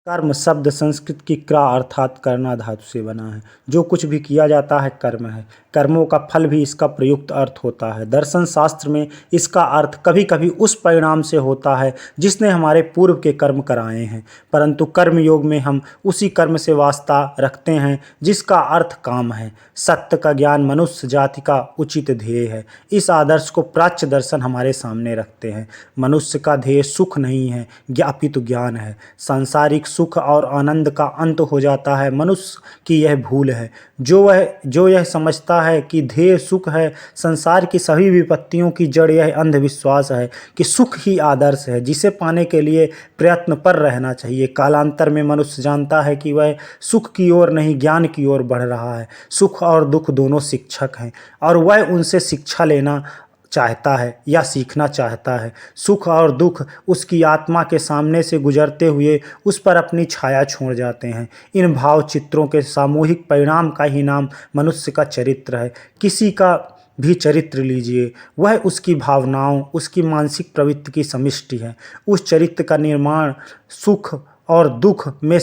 कर्म शब्द संस्कृत की क्रा अर्थात करना धातु से बना है। जो कुछ भी किया जाता है कर्म है। कर्मों का फल भी इसका प्रयुक्त अर्थ होता है। दर्शन शास्त्र में इसका अर्थ कभी कभी उस परिणाम से होता है जिसने हमारे पूर्व के कर्म कराए हैं, परंतु कर्म योग में हम उसी कर्म से वास्ता रखते हैं जिसका अर्थ काम है। सत्य का ज्ञान मनुष्य जाति का उचित ध्येय है। इस आदर्श को प्राच्य दर्शन हमारे सामने रखते हैं। मनुष्य का ध्येय सुख नहीं है, अपितु ज्ञान है। सांसारिक सुख और आनंद का अंत हो जाता है, मनुष्य की यह भूल है। जो यह समझता है कि ध्येय सुख है, संसार की सभी विपत्तियों की जड़ यह अंधविश्वास है कि सुख ही आदर्श है जिसे पाने के लिए प्रयत्न पर रहना चाहिए। कालांतर में मनुष्य जानता है कि वह सुख की ओर नहीं, ज्ञान की ओर बढ़ रहा है। सुख और दुख दोनों शिक्षक हैं और वह उनसे शिक्षा लेना चाहता है या सीखना चाहता है। सुख और दुख उसकी आत्मा के सामने से गुजरते हुए उस पर अपनी छाया छोड़ जाते हैं। इन भाव चित्रों के सामूहिक परिणाम का ही नाम मनुष्य का चरित्र है। किसी का भी चरित्र लीजिए, वह उसकी भावनाओं, उसकी मानसिक प्रवृत्ति की समिष्टि है। उस चरित्र का निर्माण सुख और दुख में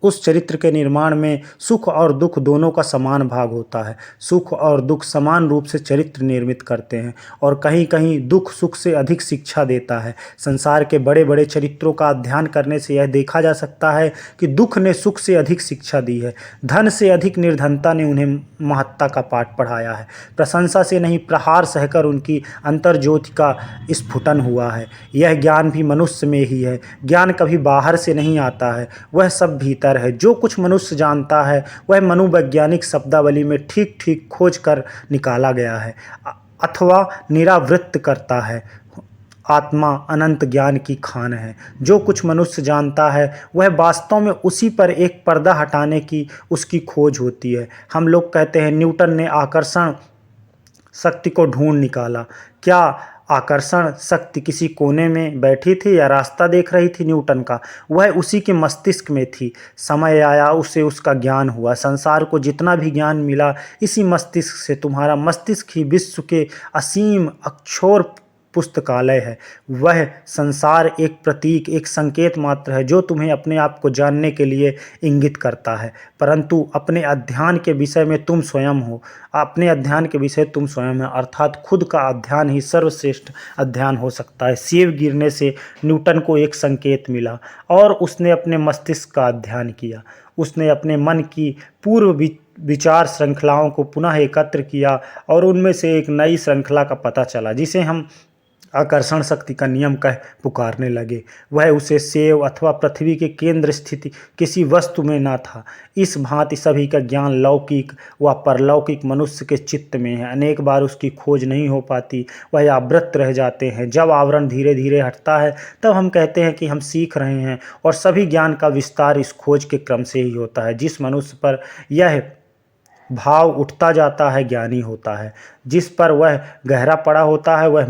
उस चरित्र के निर्माण में सुख और दुख दोनों का समान भाग होता है। सुख और दुख समान रूप से चरित्र निर्मित करते हैं और कहीं कहीं दुख सुख से अधिक शिक्षा देता है। संसार के बड़े बड़े चरित्रों का अध्ययन करने से यह देखा जा सकता है कि दुख ने सुख से अधिक शिक्षा दी है। धन से अधिक निर्धनता ने उन्हें महत्ता का पाठ पढ़ाया है। प्रशंसा से नहीं, प्रहार सहकर उनकी अंतर्ज्योति का स्फुटन हुआ है। यह ज्ञान भी मनुष्य में ही है। ज्ञान कभी बाहर से नहीं आता है, वह सब भीतर है। जो कुछ मनुष्य जानता है वह मनोवैज्ञानिक शब्दावली में ठीक ठीक खोज कर निकाला गया है अथवा निरावृत्त करता है। आत्मा अनंत ज्ञान की खान है। जो कुछ मनुष्य जानता है वह वास्तव में उसी पर एक पर्दा हटाने की उसकी खोज होती है। हम लोग कहते हैं न्यूटन ने आकर्षण शक्ति को ढूंढ निकाला। क्या आकर्षण शक्ति किसी कोने में बैठी थी या रास्ता देख रही थी न्यूटन का? वह उसी के मस्तिष्क में थी। समय आया, उसे उसका ज्ञान हुआ। संसार को जितना भी ज्ञान मिला इसी मस्तिष्क से। तुम्हारा मस्तिष्क ही विश्व के असीम अक्षोर पुस्तकालय है। वह संसार एक प्रतीक, एक संकेत मात्र है जो तुम्हें अपने आप को जानने के लिए इंगित करता है, परंतु अपने अध्ययन के विषय में तुम स्वयं हो। अपने अध्ययन के विषय तुम स्वयं है, अर्थात खुद का अध्ययन ही सर्वश्रेष्ठ अध्ययन हो सकता है। सेब गिरने से न्यूटन को एक संकेत मिला और उसने अपने मस्तिष्क का अध्ययन किया। उसने अपने मन की पूर्व विचार श्रृंखलाओं को पुनः एकत्र किया और उनमें से एक नई श्रृंखला का पता चला जिसे हम आकर्षण शक्ति का नियम कह पुकारने लगे। वह उसे सेव अथवा पृथ्वी के केंद्र स्थित किसी वस्तु में न था। इस भांति सभी का ज्ञान लौकिक व परलौकिक मनुष्य के चित्त में है। अनेक बार उसकी खोज नहीं हो पाती, वह आवृत रह जाते हैं। जब आवरण धीरे धीरे हटता है तब हम कहते हैं कि हम सीख रहे हैं, और सभी ज्ञान का विस्तार इस खोज के क्रम से ही होता है। जिस मनुष्य पर यह भाव उठता जाता है ज्ञानी होता है। जिस पर वह गहरा पड़ा होता है वह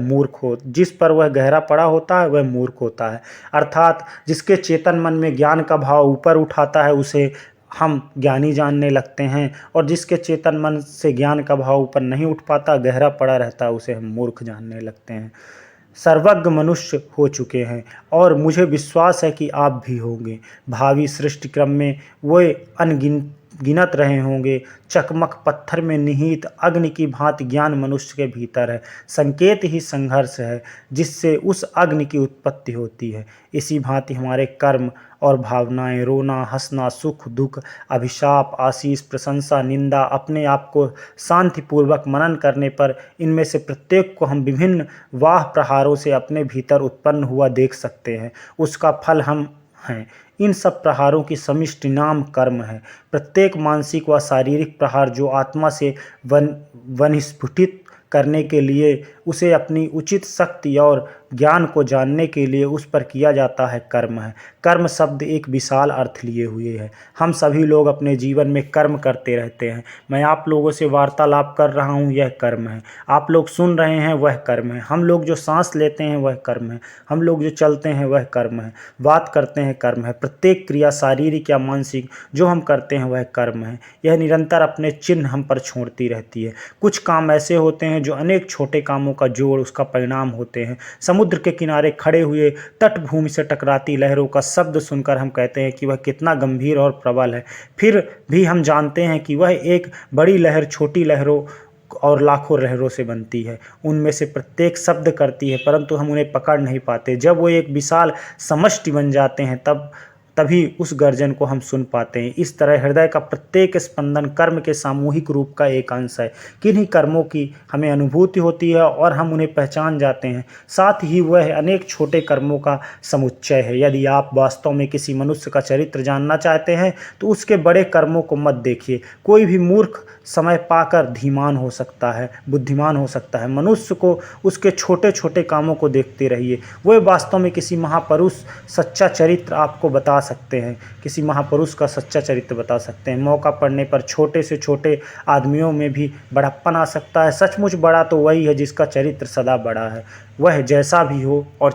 मूर्ख होता है। अर्थात जिसके चेतन मन में ज्ञान का भाव ऊपर उठाता है उसे हम ज्ञानी जानने लगते हैं, और जिसके चेतन मन से ज्ञान का भाव ऊपर नहीं उठ पाता, गहरा पड़ा रहता है, उसे हम मूर्ख जानने लगते हैं। सर्वज्ञ मनुष्य हो चुके हैं और मुझे विश्वास है कि आप भी होंगे। भावी सृष्टि क्रम में वे गिनत रहे होंगे। चकमक पत्थर में निहित अग्नि की भांति ज्ञान मनुष्य के भीतर है। संकेत ही संघर्ष है जिससे उस अग्नि की उत्पत्ति होती है। इसी भांति हमारे कर्म और भावनाएं, रोना, हंसना, सुख दुख, अभिशाप, आशीष, प्रशंसा, निंदा, अपने आप को शांतिपूर्वक मनन करने पर इनमें से प्रत्येक को हम विभिन्न वाह प्रहारों से अपने भीतर उत्पन्न हुआ देख सकते हैं। उसका फल हम हैं। इन सब प्रहारों की समिष्टि नाम कर्म है। प्रत्येक मानसिक व शारीरिक प्रहार जो आत्मा से वन्हिस्फुटित करने के लिए, उसे अपनी उचित शक्ति और ज्ञान को जानने के लिए उस पर किया जाता है, कर्म है। कर्म शब्द एक विशाल अर्थ लिए हुए है। हम सभी लोग अपने जीवन में कर्म करते रहते हैं। मैं आप लोगों से वार्तालाप कर रहा हूँ, यह कर्म है। आप लोग सुन रहे हैं, वह कर्म है। हम लोग जो सांस लेते हैं वह कर्म है। हम लोग जो चलते हैं वह कर्म है। बात करते हैं कर्म है। प्रत्येक क्रिया शारीरिक या मानसिक जो हम करते हैं वह कर्म है। यह निरंतर अपने चिन्ह हम पर छोड़ती रहती है। कुछ काम ऐसे होते हैं जो अनेक छोटे कामों का जोड़ उसका परिणाम होते हैं। समुद्र के किनारे खड़े हुए तटभूमि से टकराती लहरों का शब्द सुनकर हम कहते हैं कि वह कितना गंभीर और प्रबल है। फिर भी हम जानते हैं कि वह एक बड़ी लहर छोटी लहरों और लाखों लहरों से बनती है। उनमें से प्रत्येक शब्द करती है, परंतु हम उन्हें पकड़ नहीं पाते। जब वो एक विशाल समष्टि बन जाते हैं तभी उस गर्जन को हम सुन पाते हैं। इस तरह हृदय का प्रत्येक स्पंदन कर्म के सामूहिक रूप का एक अंश है। किन्हीं कर्मों की हमें अनुभूति होती है और हम उन्हें पहचान जाते हैं, साथ ही वह अनेक छोटे कर्मों का समुच्चय है। यदि आप वास्तव में किसी मनुष्य का चरित्र जानना चाहते हैं तो उसके बड़े कर्मों को मत देखिए। कोई भी मूर्ख समय पाकर बुद्धिमान हो सकता है। मनुष्य को उसके छोटे छोटे कामों को देखते रहिए। वह वास्तव में किसी महापुरुष सच्चा चरित्र आपको बता सकते हैं, किसी महापुरुष का सच्चा चरित्र बता सकते हैं। मौका पड़ने पर छोटे से छोटे आदमियों में भी बड़प्पन आ सकता है। सचमुच बड़ा तो वही है जिसका चरित्र सदा बड़ा है, वह जैसा भी हो और